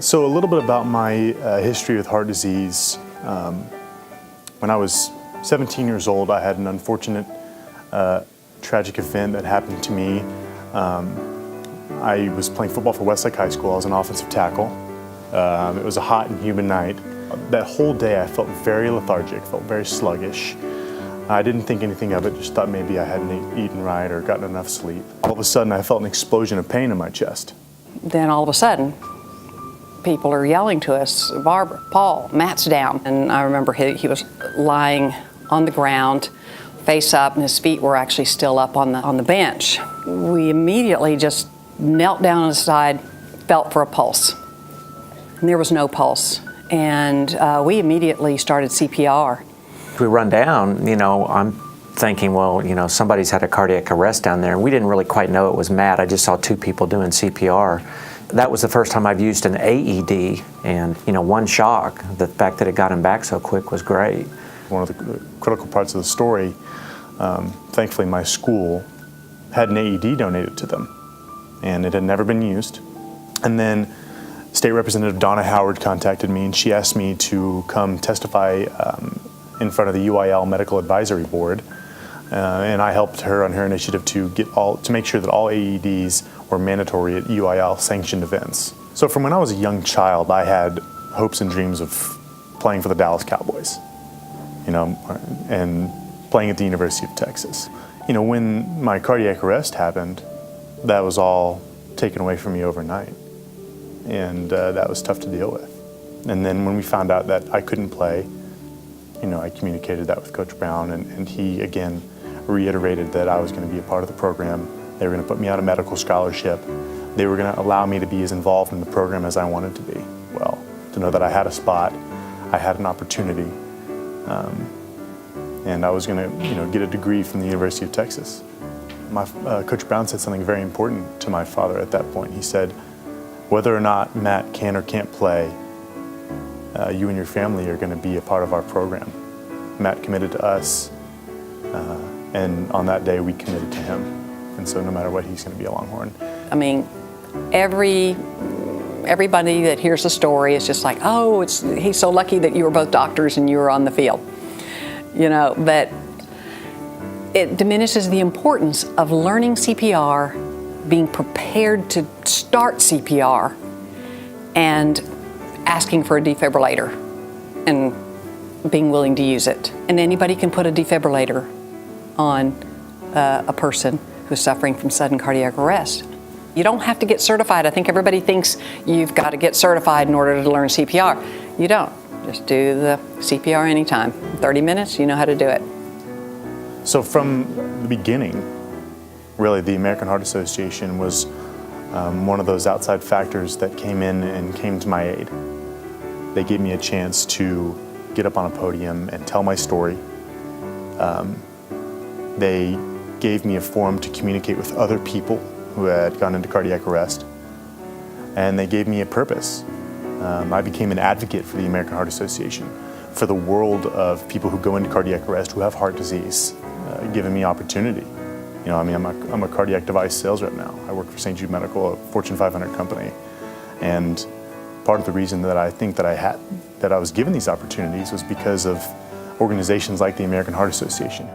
So a little bit about my history with heart disease. When I was 17 years old, I had an unfortunate tragic event that happened to me. I was playing football for Westlake High School. I was an offensive tackle. It was a hot and humid night. That whole day I felt very lethargic, felt very sluggish. I didn't think anything of it, just thought maybe I hadn't eaten right or gotten enough sleep. All of a sudden I felt an explosion of pain in my chest. Then all of a sudden, people are yelling to us, "Barbara, Paul, Matt's down." And I remember he was lying on the ground, face up, and his feet were actually still up on the bench. We immediately just knelt down on his side, felt for a pulse. And there was no pulse. And we immediately started CPR. We run down, I'm thinking, well, somebody's had a cardiac arrest down there. And we didn't really quite know it was Matt. I just saw two people doing CPR. That was the first time I've used an AED, and one shock, the fact that it got him back so quick was great. One of the critical parts of the story, thankfully my school had an AED donated to them, and it had never been used. And then State Representative Donna Howard contacted me, and she asked me to come testify in front of the UIL Medical Advisory Board, and I helped her on her initiative to make sure that all AEDs were mandatory at UIL sanctioned events. So from when I was a young child, I had hopes and dreams of playing for the Dallas Cowboys, and playing at the University of Texas. When my cardiac arrest happened, that was all taken away from me overnight, and that was tough to deal with. And then when we found out that I couldn't play, I communicated that with Coach Brown, and he again reiterated that I was going to be a part of the program. They were going to put me on a medical scholarship. They were going to allow me to be as involved in the program as I wanted to be. Well, to know that I had a spot, I had an opportunity, and I was going to, get a degree from the University of Texas. Coach Brown said something very important to my father at that point. He said, whether or not Matt can or can't play, you and your family are going to be a part of our program. Matt committed to us, and on that day we committed to him. And so no matter what, he's going to be a Longhorn. I mean, everybody that hears the story is just like, oh, he's so lucky that you were both doctors and you were on the field. But it diminishes the importance of learning CPR, being prepared to start CPR, and asking for a defibrillator and being willing to use it. And anybody can put a defibrillator on a person who's suffering from sudden cardiac arrest. You don't have to get certified. I think everybody thinks you've got to get certified in order to learn CPR. You don't. Just do the CPR anytime. 30 minutes, you know how to do it. So from the beginning, really, the American Heart Association was one of those outside factors that came in and came to my aid. They gave me a chance to get up on a podium and tell my story. They gave me a forum to communicate with other people who had gone into cardiac arrest, and they gave me a purpose. I became an advocate for the American Heart Association, for the world of people who go into cardiac arrest who have heart disease, giving me opportunity. I'm a cardiac device sales rep now. I work for St. Jude Medical, a Fortune 500 company, and part of the reason that I think that I was given these opportunities was because of organizations like the American Heart Association.